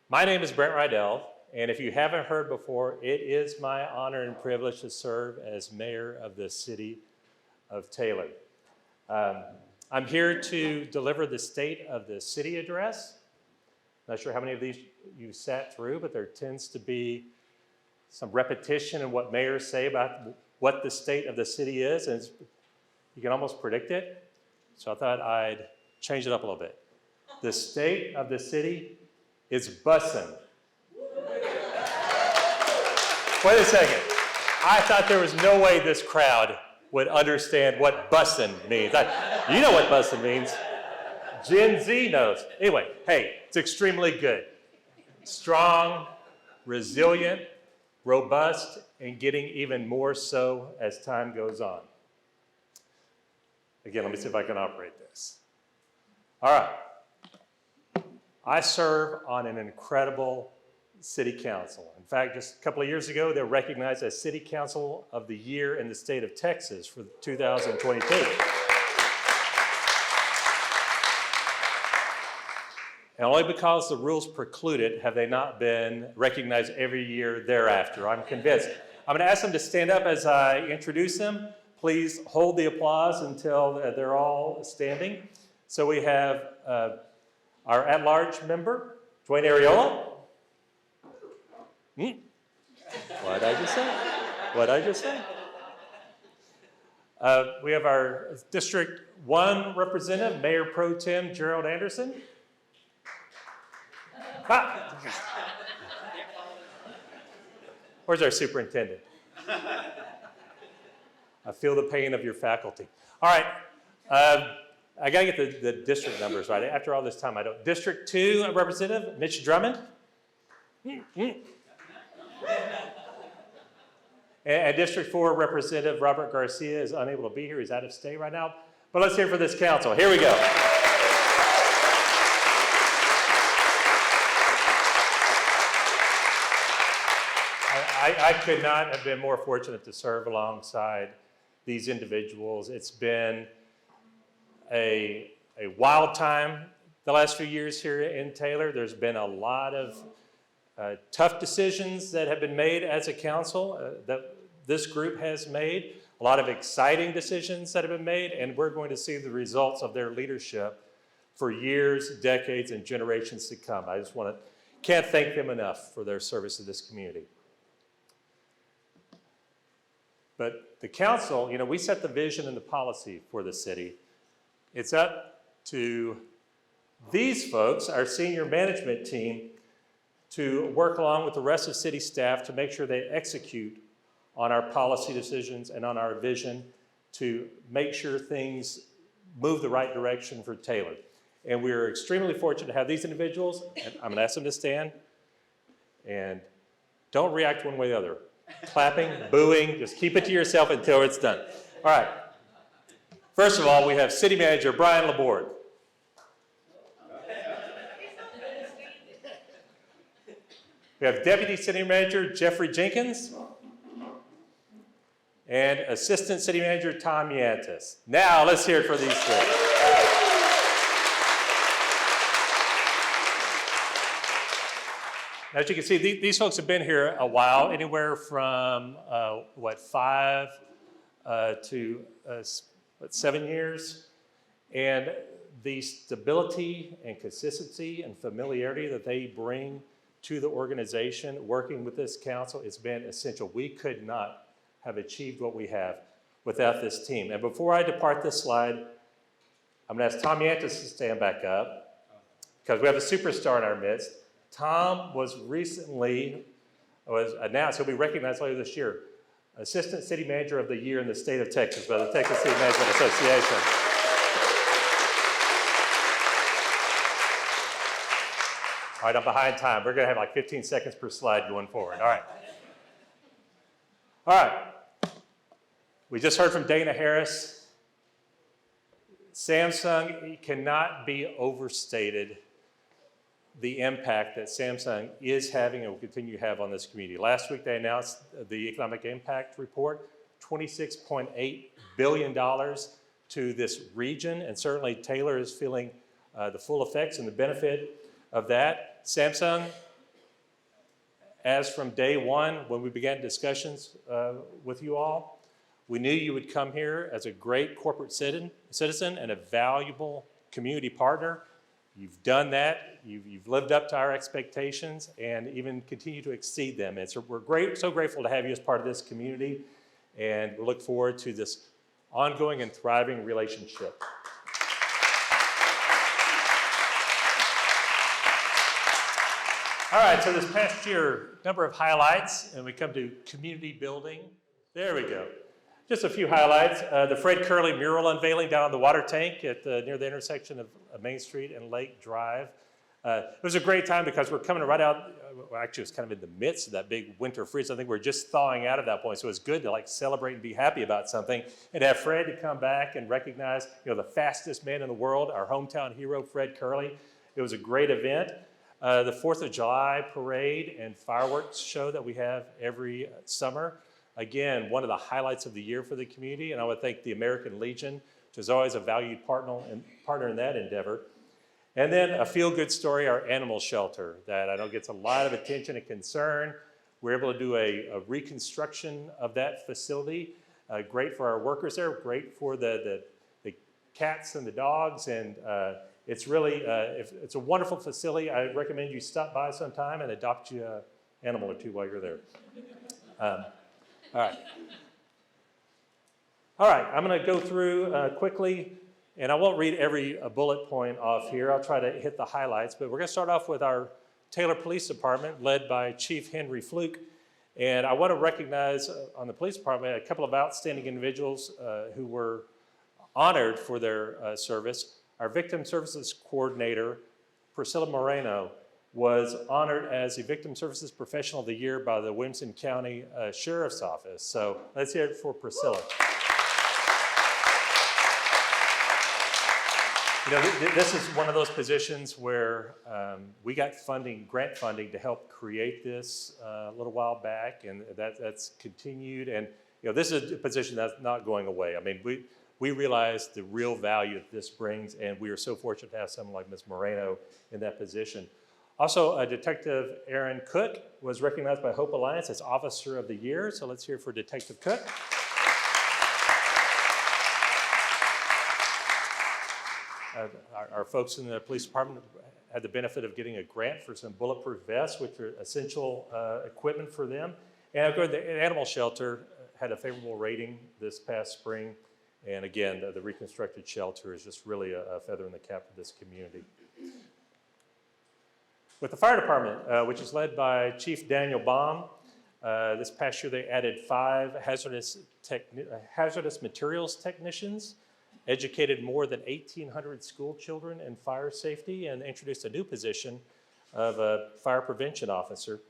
My name is Brandt Rydell, and if you haven't heard before, it is my honor and privilege to serve as mayor of the city of Taylor. I'm here to deliver the State of the City address. Not sure how many of these you sat through, but there tends to be some repetition in what mayors say about what the state of the city is, and you can almost predict it. So I thought I'd change it up a little bit. The state of the city is bussin'. Wait a second. I thought there was no way this crowd would understand what bussin' means. You know what bussin' means. Gen Z knows. Anyway, hey, it's extremely good. Strong, resilient, robust, and getting even more so as time goes on. Again, let me see if I can operate this. All right. I serve on an incredible city council. In fact, just a couple of years ago, they were recognized as City Council of the Year in the state of Texas for 2022. And only because the rules preclude it have they not been recognized every year thereafter. I'm convinced. I'm going to ask them to stand up as I introduce them. Please hold the applause until they're all standing. So we have our at-large member, Dwayne Ariola. What did I just say? What did I just say? We have our District 1 representative, Mayor Pro Tem Gerald Anderson. Ah. Where's our superintendent? I feel the pain of your faculty. All right, I gotta get the district numbers right. After all this time, I don't. District 2 representative, Mitch Drummond. And District 4 representative, Robert Garcia, is unable to be here. He's out of state right now. But let's hear for this council. Here we go. I could not have been more fortunate to serve alongside these individuals. It's been a wild time the last few years here in Taylor. There's been a lot of tough decisions that have been made as a council that this group has made, a lot of exciting decisions that have been made, and we're going to see the results of their leadership for years, decades, and generations to come. I just can't thank them enough for their service to this community. But the council, you know, we set the vision and the policy for the city. It's up to these folks, our senior management team, to work along with the rest of city staff to make sure they execute on our policy decisions and on our vision to make sure things move the right direction for Taylor. And we're extremely fortunate to have these individuals, and I'm gonna ask them to stand, and don't react one way or the other. Clapping, booing, just keep it to yourself until it's done. All right. First of all, we have City Manager Brian Laborde. We have Deputy City Manager Jeffrey Jenkins and Assistant City Manager Tom Yantis. Now let's hear it for these three. As you can see, these folks have been here a while, anywhere from 5 to 7 years. And the stability and consistency and familiarity that they bring to the organization, working with this council, has been essential. We could not have achieved what we have without this team. And before I depart this slide, I'm gonna ask Tom Yantis to stand back up, because we have a superstar in our midst. Tom was announced, he'll be recognized later this year, Assistant City Manager of the Year in the state of Texas by the Texas City Management Association. All right, I'm behind time. We're gonna have like 15 seconds per slide going forward. All right. All right. We just heard from Dana Harris. Samsung cannot be overstated, the impact that Samsung is having and will continue to have on this community. Last week they announced the economic impact report, $26.8 billion to this region, and certainly Taylor is feeling the full effects and the benefit of that. Samsung as from day one when we began discussions with you all. We knew you would come here as a great corporate citizen and a valuable community partner. You've done that. You've lived up to our expectations and even continue to exceed them. And so we're so grateful to have you as part of this community, and we look forward to this ongoing and thriving relationship. All right, so this past year, number of highlights, and we come to community building. There we go. Just a few highlights. The Fred Curley mural unveiling down on the water tank near the intersection of Main Street and Lake Drive. It was a great time because we're coming right out, well, actually it was kind of in the midst of that big winter freeze. I think we're just thawing out at that point, so it was good to like celebrate and be happy about something, and have Fred to come back and recognize, the fastest man in the world, our hometown hero, Fred Curley. It was a great event. The 4th of July parade and fireworks show that we have every summer. Again, one of the highlights of the year for the community, and I would thank the American Legion, which is always a valued partner in that endeavor. And then a feel-good story, our animal shelter, that I know gets a lot of attention and concern. We're able to do a reconstruction of that facility. Great for our workers there, great for the cats and the dogs, and it's really, it's a wonderful facility. I recommend you stop by sometime and adopt you an animal or two while you're there. All right, I'm going to go through quickly, and I won't read every bullet point off here. I'll try to hit the highlights, but we're going to start off with our Taylor Police Department, led by Chief Henry Fluke. And I want to recognize on the police department a couple of outstanding individuals who were honored for their service. Our Victim Services Coordinator, Priscilla Moreno, was honored as the Victim Services Professional of the Year by the Williamson County Sheriff's Office. So let's hear it for Priscilla. This is one of those positions where we got grant funding to help create this a little while back, and that's continued. And this is a position that's not going away. I mean, we realize the real value that this brings, and we are so fortunate to have someone like Ms. Moreno in that position. Also, Detective Aaron Cook was recognized by Hope Alliance as Officer of the Year. So let's hear for Detective Cook. Our folks in the police department had the benefit of getting a grant for some bulletproof vests, which are essential equipment for them. And the animal shelter had a favorable rating this past spring. And again, the reconstructed shelter is just really a feather in the cap of this community. With the fire department, which is led by Chief Daniel Baum, this past year they added 5 hazardous materials technicians, educated more than 1,800 school children in fire safety, and introduced a new position of a fire prevention officer.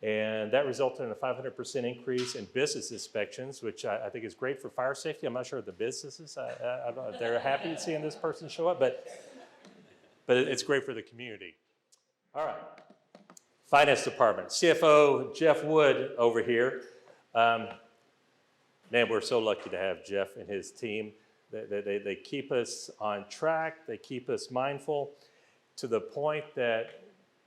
And that resulted in a 500% increase in business inspections, which I think is great for fire safety. I'm not sure if the businesses, they're happy seeing this person show up, but it's great for the community. All right, Finance Department, CFO Jeff Wood over here. Man, we're so lucky to have Jeff and his team. They keep us on track, they keep us mindful, to the point that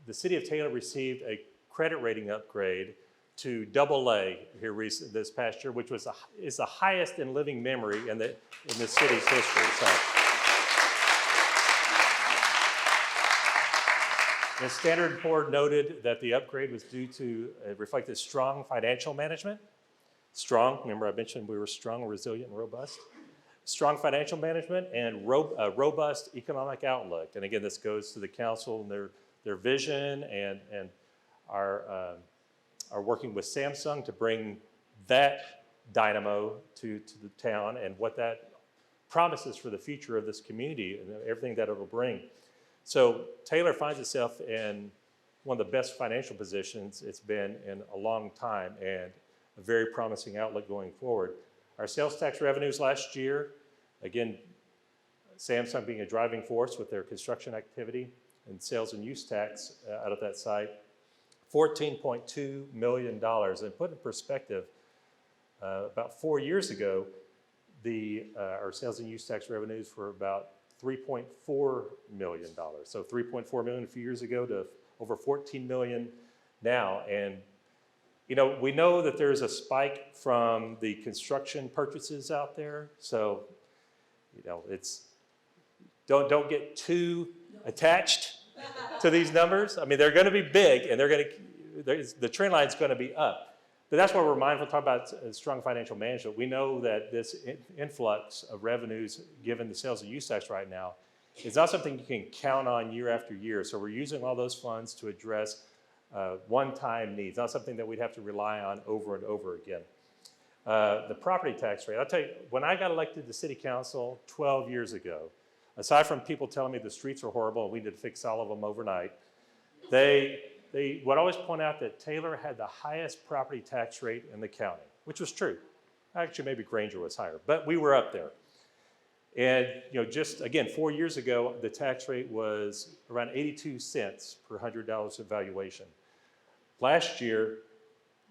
the city of Taylor received a credit rating upgrade to AA here this past year, which is the highest in living memory in the city's history. So. The Standard & Poor's noted that the upgrade was due to reflected strong financial management. Strong, remember I mentioned we were strong, resilient, and robust. Strong financial management and robust economic outlook. And again, this goes to the council and their vision and are working with Samsung to bring that dynamo to the town and what that promises for the future of this community and everything that it will bring. So Taylor finds itself in one of the best financial positions it's been in a long time, and a very promising outlook going forward. Our sales tax revenues last year, again, Samsung being a driving force with their construction activity and sales and use tax out of that site, $14.2 million. And put in perspective, about 4 years ago, our sales and use tax revenues were about $3.4 million. So $3.4 million a few years ago to over $14 million now. And We know that there's a spike from the construction purchases out there. So, don't get too attached to these numbers. I mean, they're going to be big, and the trend line is going to be up. But that's why we're mindful to talk about strong financial management. We know that this influx of revenues, given the sales and use tax right now, is not something you can count on year after year. So we're using all those funds to address one-time needs, not something that we'd have to rely on over and over again. The property tax rate, I'll tell you, when I got elected to city council 12 years ago, aside from people telling me the streets are horrible and we need to fix all of them overnight, they would always point out that Taylor had the highest property tax rate in the county, which was true. Actually, maybe Granger was higher, but we were up there. And just again, 4 years ago, the tax rate was around 82 cents per $100 of valuation. Last year,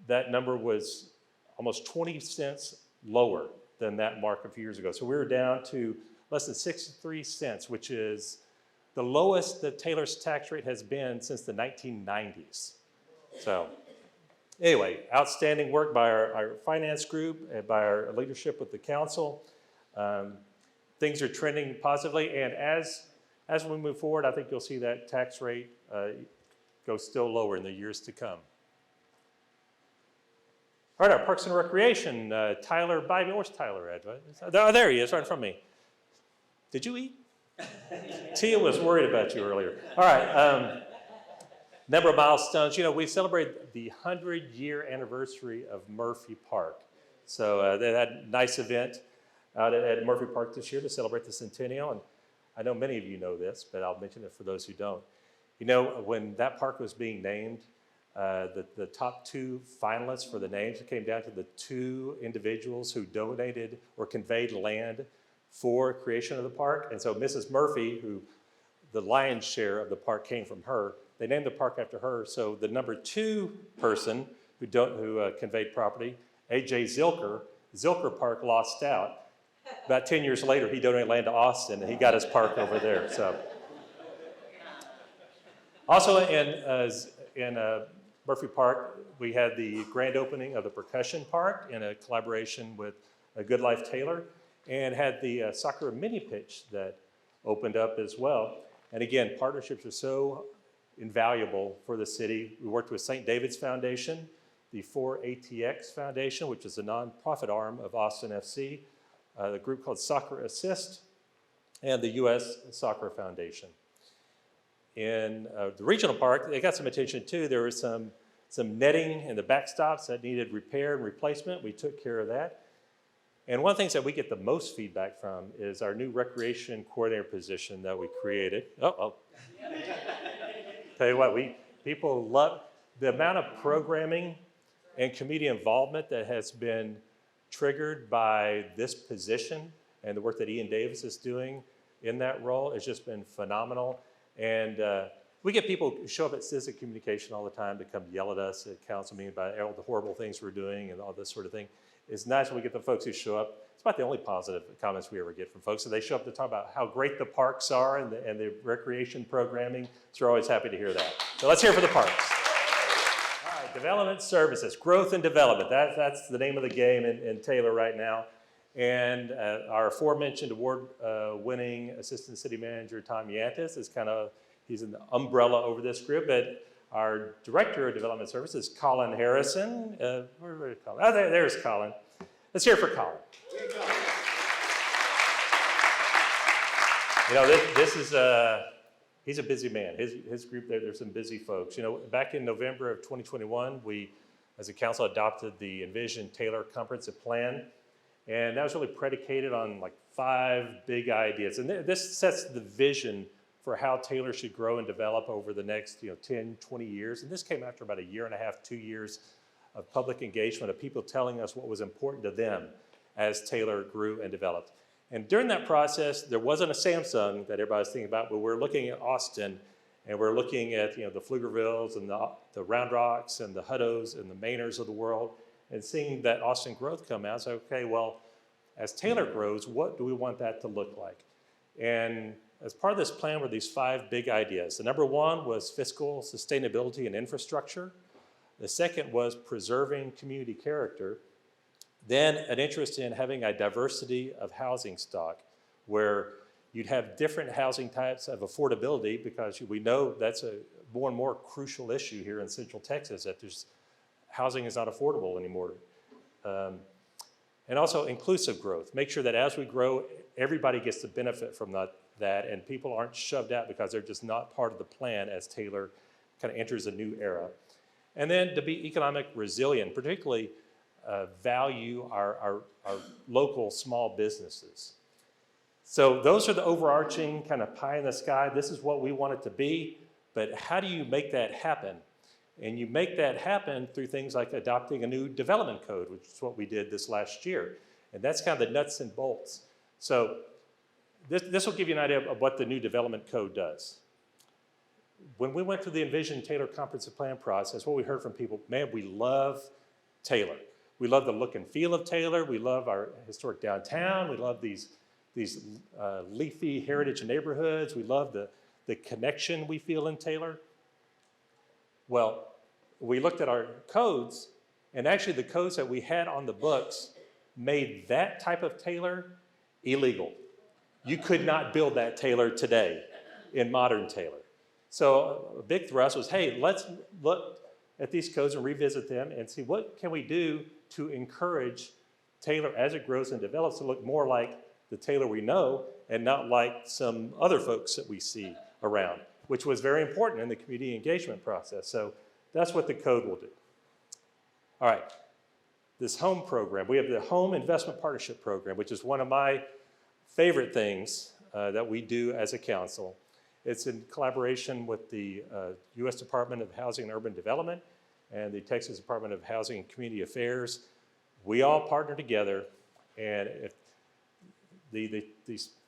that number was almost 20 cents lower than that mark a few years ago. So we were down to less than 63 cents, which is the lowest that Taylor's tax rate has been since the 1990s. So anyway, outstanding work by our finance group and by our leadership with the council. Things are trending positively, and as we move forward, I think you'll see that tax rate go still lower in the years to come. All right, our Parks and Recreation, Tyler Bybee. Where's Tyler at? Oh, there he is, right in front of me. Did you eat? Tia was worried about you earlier. All right, number of milestones. We celebrated the 100-year anniversary of Murphy Park. So they had a nice event out at Murphy Park this year to celebrate the centennial. And I know many of you know this, but I'll mention it for those who don't. When that park was being named, the top 2 finalists for the names, it came down to the 2 individuals who donated or conveyed land for creation of the park. And so Mrs. Murphy, who the lion's share of the park came from her, they named the park after her. So the number 2 person who conveyed property, A.J. Zilker Park lost out. About 10 years later, he donated land to Austin, and he got his park over there. So, also in Murphy Park, we had the grand opening of the percussion park in a collaboration with Good Life Taylor, and had the soccer mini pitch that opened up as well. And again, partnerships are so invaluable for the city. We worked with St. David's Foundation, the 4ATX Foundation, which is a nonprofit arm of Austin FC, the group called Soccer Assist, and the U.S. Soccer Foundation. In the regional park, they got some attention too. There was some netting in the backstops that needed repair and replacement. We took care of that. And one of the things that we get the most feedback from is our new recreation coordinator position that we created. Tell you what, people love the amount of programming and community involvement that has been triggered by this position, and the work that Ian Davis is doing in that role has just been phenomenal. And we get people who show up at citizen communication all the time to come yell at us at council meetings about all the horrible things we're doing and all this sort of thing. It's nice when we get the folks who show up. It's about the only positive comments we ever get from folks. So they show up to talk about how great the parks are and the recreation programming. So we're always happy to hear that. So let's hear for the parks. All right, development services, growth and development. That's the name of the game in Taylor right now. And our aforementioned award-winning Assistant City Manager, Tom Yantis, he's in the umbrella over this group. But our Director of Development Services, Colin Harrison. Where's Colin? Oh, there's Colin. Let's hear it for Colin. He's a busy man. His group, there's some busy folks. Back in November of 2021, we, as a council, adopted the Envision Taylor Comprehensive Plan. And that was really predicated on 5 big ideas. And this sets the vision for how Taylor should grow and develop over the next 10, 20 years. And this came after about 1.5 years, 2 years of public engagement, of people telling us what was important to them as Taylor grew and developed. And during that process, there wasn't a Samsung that everybody was thinking about, but we're looking at Austin, and we're looking at the Pflugervilles and the Round Rocks and the Huttos and the Mainers of the world, and seeing that Austin growth come out. So, okay, well, as Taylor grows, what do we want that to look like? And as part of this plan were these 5 big ideas. The number 1 was fiscal sustainability and infrastructure. The second was preserving community character. Then an interest in having a diversity of housing stock where you'd have different housing types of affordability, because we know that's a more and more crucial issue here in Central Texas, that housing is not affordable anymore. And also inclusive growth. Make sure that as we grow, everybody gets the benefit from that, and people aren't shoved out because they're just not part of the plan as Taylor kind of enters a new era. And then to be economic resilient, particularly value our local small businesses. So those are the overarching kind of pie in the sky. This is what we want it to be, but how do you make that happen? And you make that happen through things like adopting a new development code, which is what we did this last year. And that's kind of the nuts and bolts. So this will give you an idea of what the new development code does. When we went through the Envision Taylor Comprehensive Plan process, what we heard from people, man, we love Taylor. We love the look and feel of Taylor. We love our historic downtown. We love these leafy heritage neighborhoods. We love the connection we feel in Taylor. Well, we looked at our codes, and actually the codes that we had on the books made that type of Taylor illegal. You could not build that Taylor today in modern Taylor. So a big thrust was, hey, let's look at these codes and revisit them and see what can we do to encourage Taylor as it grows and develops to look more like the Taylor we know and not like some other folks that we see around, which was very important in the community engagement process. So that's what the code will do. All right, this home program. We have the Home Investment Partnership Program, which is one of my favorite things that we do as a council. It's in collaboration with the U.S. Department of Housing and Urban Development and the Texas Department of Housing and Community Affairs. We all partner together, and if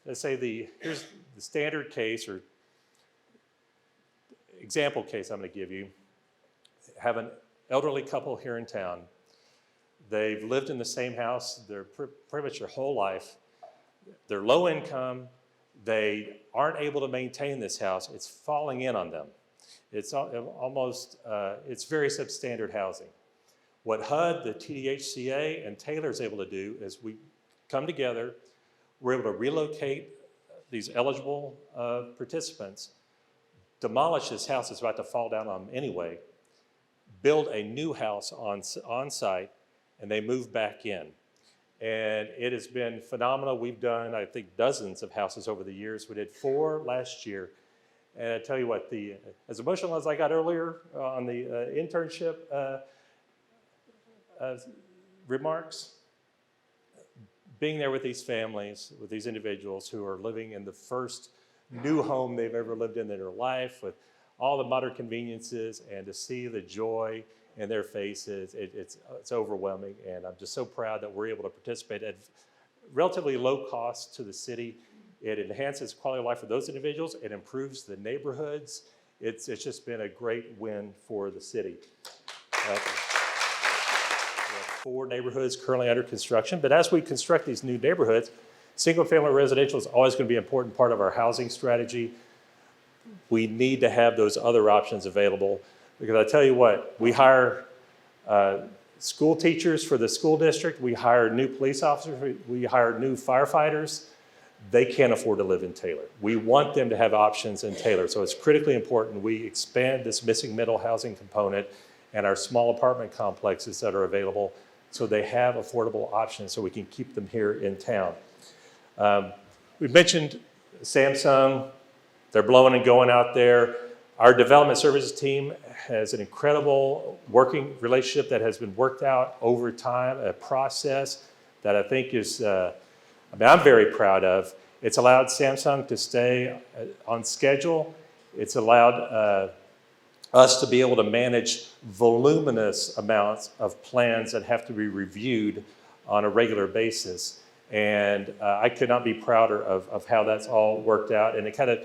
let's say here's the standard case or example case I'm going to give you. Have an elderly couple here in town. They've lived in the same house pretty much their whole life. They're low income. They aren't able to maintain this house. It's falling in on them. It's almost, it's very substandard housing. What HUD, the TDHCA, and Taylor is able to do is we come together, we're able to relocate these eligible participants, demolish this house that's about to fall down on them anyway, build a new house on site, and they move back in. And it has been phenomenal. We've done, I think, dozens of houses over the years. We did 4 last year. And I tell you what, as emotional as I got earlier on the internship remarks, being there with these families, with these individuals who are living in the first new home they've ever lived in their life with all the modern conveniences, and to see the joy in their faces, it's overwhelming. And I'm just so proud that we're able to participate at relatively low cost to the city. It enhances quality of life for those individuals. It improves the neighborhoods. It's just been a great win for the city. We have 4 neighborhoods currently under construction, but as we construct these new neighborhoods, single-family residential is always going to be an important part of our housing strategy. We need to have those other options available, because I tell you what, we hire school teachers for the school district, we hire new police officers, we hire new firefighters. They can't afford to live in Taylor. We want them to have options in Taylor, so it's critically important we expand this missing middle housing component and our small apartment complexes that are available so they have affordable options so we can keep them here in town. We've mentioned Samsung. They're blowing and going out there. Our development services team has an incredible working relationship that has been worked out over time, a process that I think is, I'm very proud of. It's allowed Samsung to stay on schedule. It's allowed us to be able to manage voluminous amounts of plans that have to be reviewed on a regular basis. And I could not be prouder of how that's all worked out. And it kind of,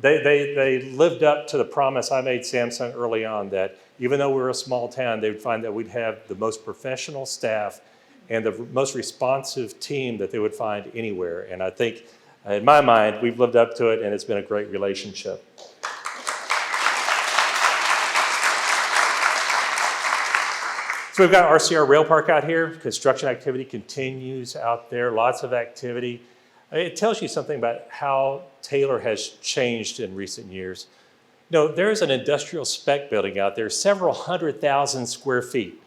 they lived up to the promise I made Samsung early on that even though we're a small town, they would find that we'd have the most professional staff and the most responsive team that they would find anywhere. And I think, in my mind, we've lived up to it, and it's been a great relationship. So we've got RCR Rail Park out here. Construction activity continues out there, lots of activity. It tells you something about how Taylor has changed in recent years. You know, there's an industrial spec building out there, several 100,000 square feet.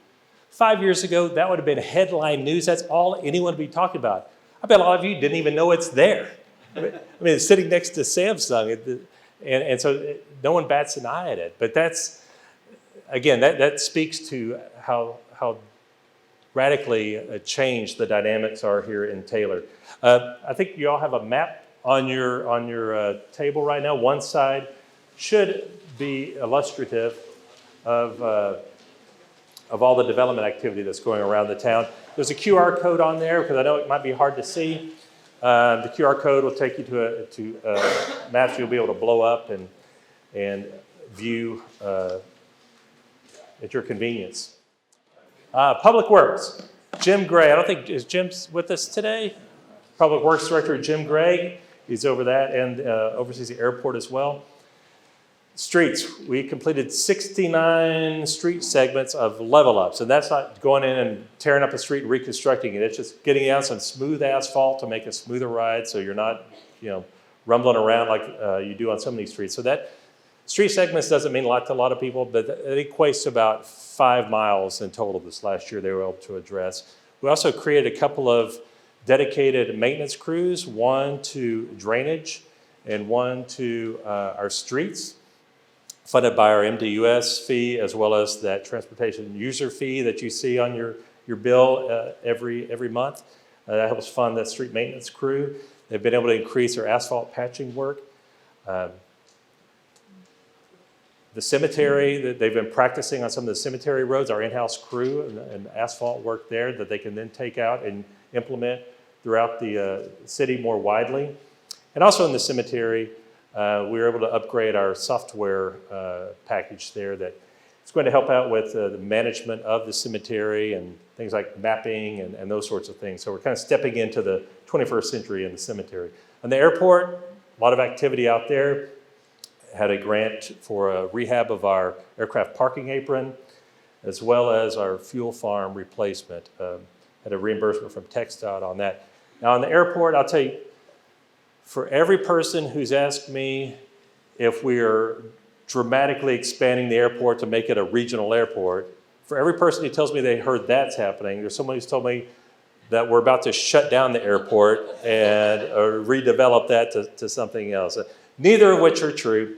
5 years ago, that would have been headline news. That's all anyone would be talking about. I bet a lot of you didn't even know it's there. I mean, it's sitting next to Samsung, and so no one bats an eye at it. But that's, again, that speaks to how radically changed the dynamics are here in Taylor. I think you all have a map on your table right now. One side should be illustrative of all the development activity that's going around the town. There's a QR code on there because I know it might be hard to see. The QR code will take you to maps you'll be able to blow up and view at your convenience. Public Works, Jim Gray. I don't think, is Jim's with us today? Public Works Director Jim Gray. He's over that and oversees the airport as well. Streets, we completed 69 street segments of level ups, and that's not going in and tearing up a street and reconstructing it. It's just getting out some smooth asphalt to make a smoother ride so you're not, rumbling around like you do on some of these streets. So that street segments doesn't mean a lot to a lot of people, but it equates to about 5 miles in total this last year they were able to address. We also created a couple of dedicated maintenance crews, one to drainage and one to our streets, funded by our MDUS fee as well as that transportation user fee that you see on your bill every month. That helps fund that street maintenance crew. They've been able to increase their asphalt patching work. The cemetery, they've been practicing on some of the cemetery roads, our in-house crew and asphalt work there that they can then take out and implement throughout the city more widely. And also in the cemetery, we were able to upgrade our software package there that it's going to help out with the management of the cemetery and things like mapping and those sorts of things. So we're kind of stepping into the 21st century in the cemetery. On the airport, a lot of activity out there. Had a grant for a rehab of our aircraft parking apron, as well as our fuel farm replacement. Had a reimbursement from TxDOT on that. Now on the airport, I'll tell you, for every person who's asked me if we are dramatically expanding the airport to make it a regional airport, for every person who tells me they heard that's happening, there's someone who's told me that we're about to shut down the airport and redevelop that to something else. Neither of which are true.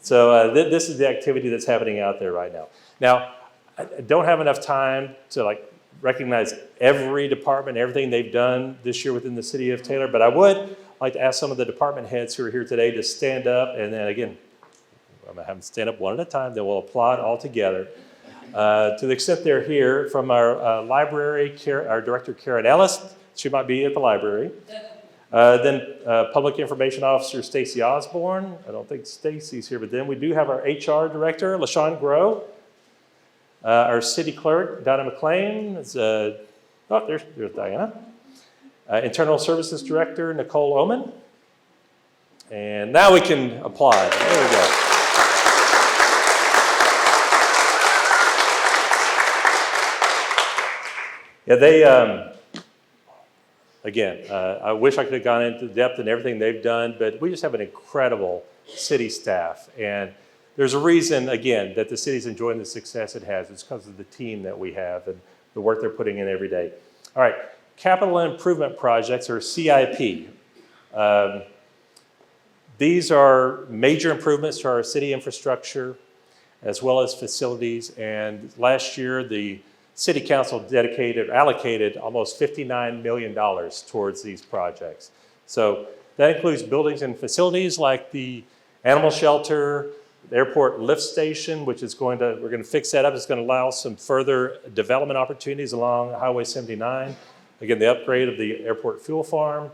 So this is the activity that's happening out there right now. Now, I don't have enough time to recognize every department, everything they've done this year within the city of Taylor, but I would like to ask some of the department heads who are here today to stand up, and then again, I'm gonna have them stand up one at a time, then we'll applaud all together. To the extent they're here, from our library, our director, Karen Ellis, she might be at the library. Then Public Information Officer Stacy Osborne. I don't think Stacy's here, but then we do have our HR Director, LaShawn Grow. Our City Clerk, Donna McLean. There's Diana. Internal Services Director, Nicole Oman. And now we can applaud. There we go. Yeah, they... Again, I wish I could have gone into depth in everything they've done, but we just have an incredible city staff. And there's a reason, again, that the city's enjoying the success it has. It's because of the team that we have and the work they're putting in every day. All right, capital improvement projects, or CIP. These are major improvements to our city infrastructure as well as facilities. And last year, the City Council allocated almost $59 million towards these projects. So that includes buildings and facilities like the animal shelter, the airport lift station, which is we're going to fix that up. It's going to allow some further development opportunities along Highway 79. Again, the upgrade of the airport fuel farm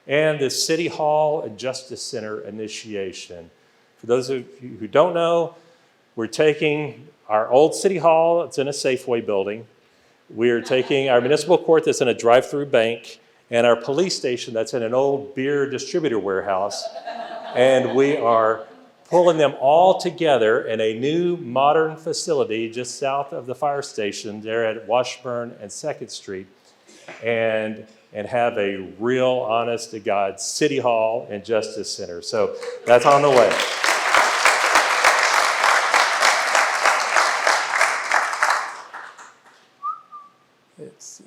and the City Hall and Justice Center initiation. For those of you who don't know, we're taking our old City Hall, it's in a Safeway building. We are taking our municipal court that's in a drive-through bank, and our police station that's in an old beer distributor warehouse, and we are pulling them all together in a new modern facility just south of the fire station there at Washburn and 2nd Street, and have a real, honest to God, City Hall and Justice Center. So that's on the way. Let's see.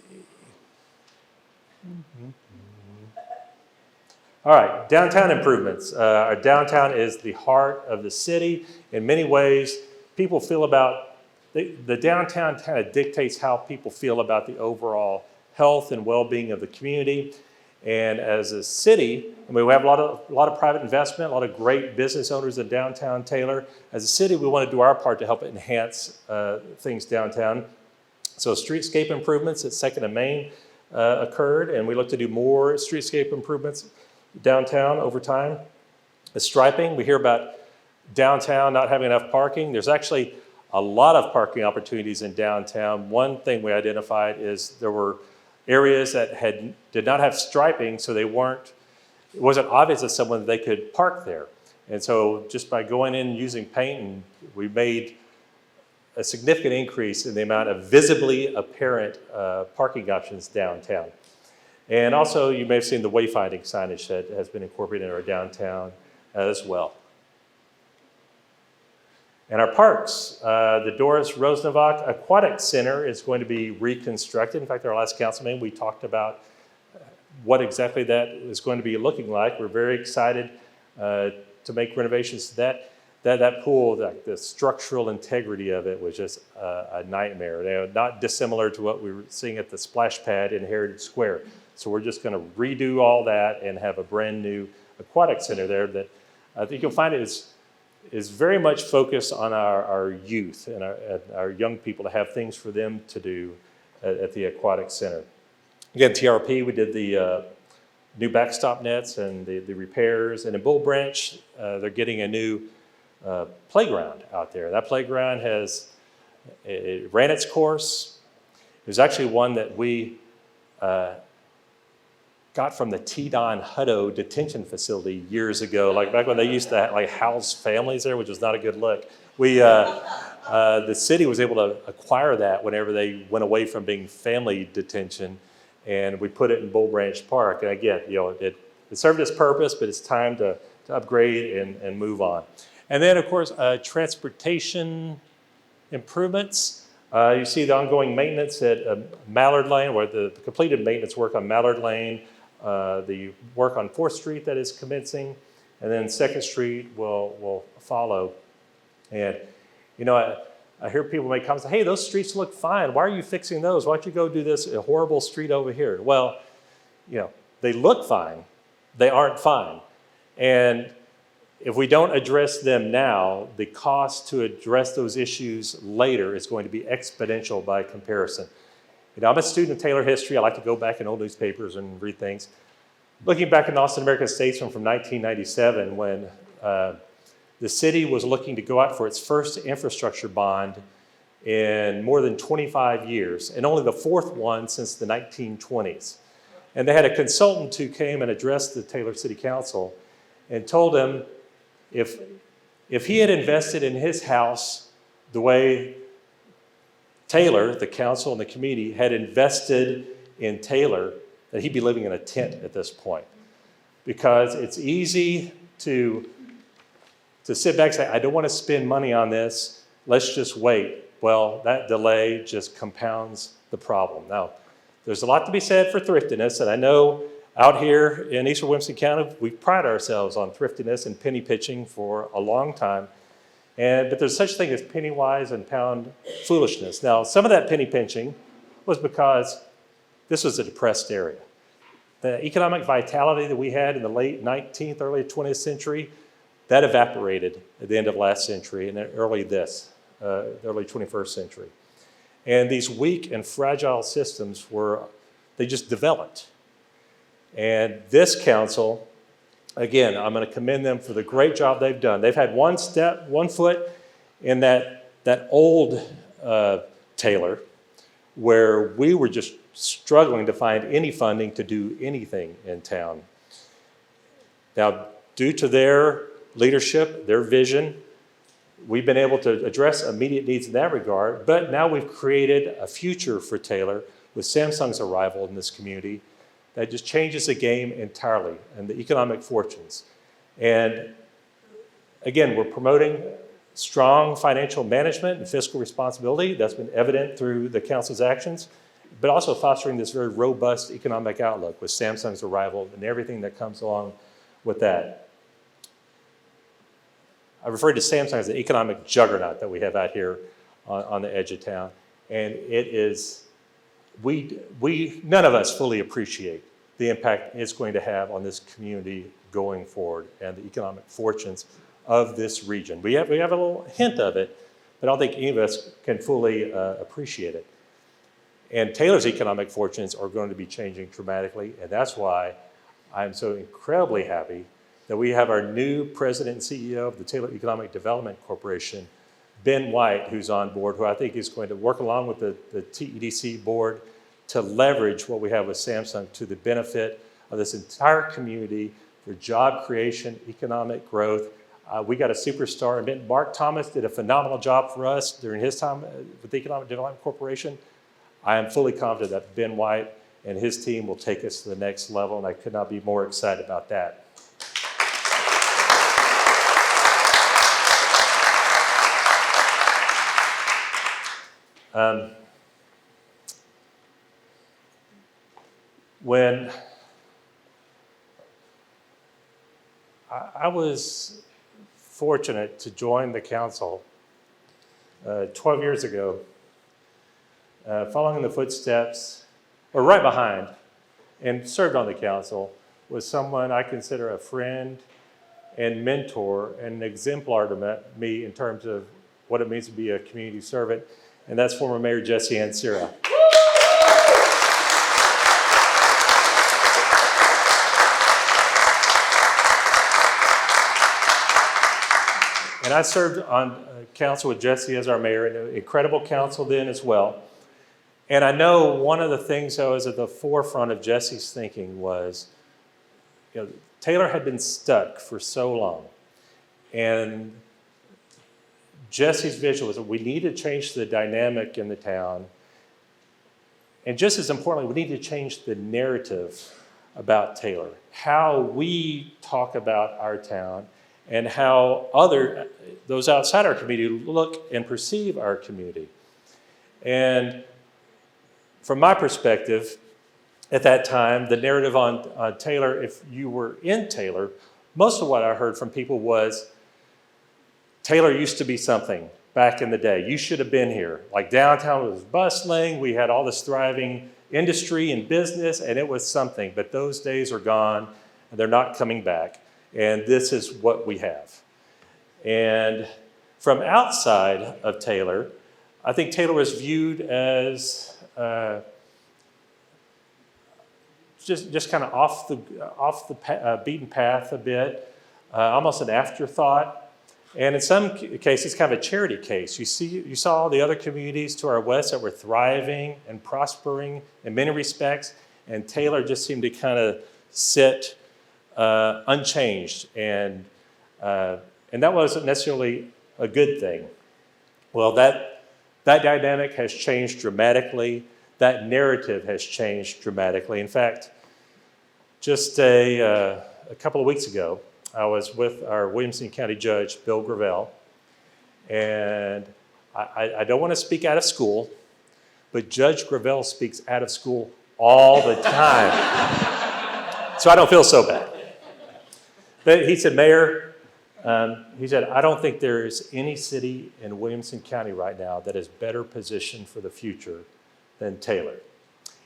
All right, downtown improvements. Our downtown is the heart of the city. In many ways, people feel about, the downtown kind of dictates how people feel about the overall health and well-being of the community. And as a city, I mean, we have a lot of private investment, a lot of great business owners in downtown Taylor. As a city, we want to do our part to help enhance things downtown. So streetscape improvements at 2nd and Main occurred, and we look to do more streetscape improvements downtown over time. The striping, we hear about downtown not having enough parking. There's actually a lot of parking opportunities in downtown. One thing we identified is there were areas that did not have striping, so it wasn't obvious to someone that they could park there. And so just by going in and using paint, and we made a significant increase in the amount of visibly apparent parking options downtown. And also, you may have seen the wayfinding signage that has been incorporated in our downtown as well. And our parks, the Doris Rosenbach Aquatic Center is going to be reconstructed. In fact, our last council meeting, we talked about what exactly that is going to be looking like. We're very excited to make renovations to that pool. The structural integrity of it was just a nightmare. Not dissimilar to what we were seeing at the splash pad in Heritage Square. So we're just going to redo all that and have a brand new aquatic center there that I think you'll find is very much focused on our youth and our young people, to have things for them to do at the aquatic center. Again, TRP, we did the new backstop nets and the repairs. And in Bull Branch, they're getting a new playground out there. That playground it ran its course. It was actually one that we got from the T-Don Hutto detention facility years ago, like back when they used to house families there, which was not a good look. The city was able to acquire that whenever they went away from being family detention, and we put it in Bull Branch Park. And again, it served its purpose, but it's time to upgrade and move on. And then, of course, transportation improvements. You see the ongoing maintenance at Mallard Lane, or the completed maintenance work on Mallard Lane, the work on 4th Street that is commencing, and then 2nd Street will follow. And, I hear people make comments, hey, those streets look fine. Why are you fixing those? Why don't you go do this horrible street over here? Well, they look fine. They aren't fine. And if we don't address them now, the cost to address those issues later is going to be exponential by comparison. I'm a student of Taylor history. I like to go back in old newspapers and read things. Looking back in Austin American Statesman from 1997, when the city was looking to go out for its first infrastructure bond in more than 25 years, and only the 4th one since the 1920s. And they had a consultant who came and addressed the Taylor City Council and told him if he had invested in his house the way Taylor, the council and the community, had invested in Taylor, that he'd be living in a tent at this point. Because it's easy to sit back and say, I don't want to spend money on this, let's just wait. Well, that delay just compounds the problem. Now, there's a lot to be said for thriftiness, and I know out here in Eastern Williamson County, we pride ourselves on thriftiness and penny pitching for a long time. But there's such a thing as penny wise and pound foolishness. Now, some of that penny pinching was because this was a depressed area. The economic vitality that we had in the late 19th, early 20th century, that evaporated at the end of last century and then early 21st century. And these weak and fragile systems they just developed. And this council, again, I'm going to commend them for the great job they've done. They've had one foot in that old Taylor, where we were just struggling to find any funding to do anything in town. Now, due to their leadership, their vision. We've been able to address immediate needs in that regard, but now we've created a future for Taylor with Samsung's arrival in this community that just changes the game entirely and the economic fortunes. And again, we're promoting strong financial management and fiscal responsibility. That's been evident through the council's actions, but also fostering this very robust economic outlook with Samsung's arrival and everything that comes along with that. I referred to Samsung as the economic juggernaut that we have out here on the edge of town. And it is, none of us fully appreciate the impact it's going to have on this community going forward and the economic fortunes of this region. We have a little hint of it, but I don't think any of us can fully appreciate it. And Taylor's economic fortunes are going to be changing dramatically, and that's why I'm so incredibly happy that we have our new president and CEO of the Taylor Economic Development Corporation, Ben White, who's on board, who I think is going to work along with the TEDC board to leverage what we have with Samsung to the benefit of this entire community for job creation, economic growth. We got a superstar. And Mark Thomas did a phenomenal job for us during his time with the Economic Development Corporation. I am fully confident that Ben White and his team will take us to the next level, and I could not be more excited about that. When I was fortunate to join the council 12 years ago, following in the footsteps, or right behind, and served on the council, was someone I consider a friend and mentor and an exemplar to me in terms of what it means to be a community servant, and that's former Mayor Jesse Ansira. And I served on council with Jesse as our mayor, and an incredible council then as well. And I know one of the things that was at the forefront of Jesse's thinking was, Taylor had been stuck for so long. And Jesse's vision was that we need to change the dynamic in the town. And just as importantly, we need to change the narrative about Taylor, how we talk about our town, and how those outside our community look and perceive our community. And from my perspective, at that time, the narrative on Taylor, if you were in Taylor, most of what I heard from people was, Taylor used to be something back in the day. You should have been here. Like downtown was bustling, we had all this thriving industry and business, and it was something. But those days are gone, and they're not coming back. And this is what we have. And from outside of Taylor, I think Taylor was viewed as just kind of off the beaten path a bit, almost an afterthought. And in some cases, kind of a charity case. You saw all the other communities to our west that were thriving and prospering in many respects, and Taylor just seemed to kind of sit unchanged, and that wasn't necessarily a good thing. Well, that dynamic has changed dramatically. That narrative has changed dramatically. In fact, just a couple of weeks ago, I was with our Williamson County Judge, Bill Rydell, and I don't want to speak out of school, but Judge Rydell speaks out of school all the time. So I don't feel so bad. But he said, Mayor, he said, I don't think there is any city in Williamson County right now that is better positioned for the future than Taylor.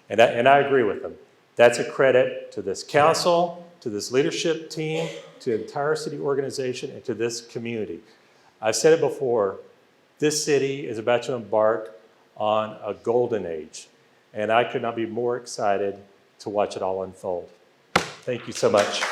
And I agree with him. That's a credit to this council, to this leadership team, to the entire city organization, and to this community. I've said it before, this city is about to embark on a golden age, and I could not be more excited to watch it all unfold. Thank you so much.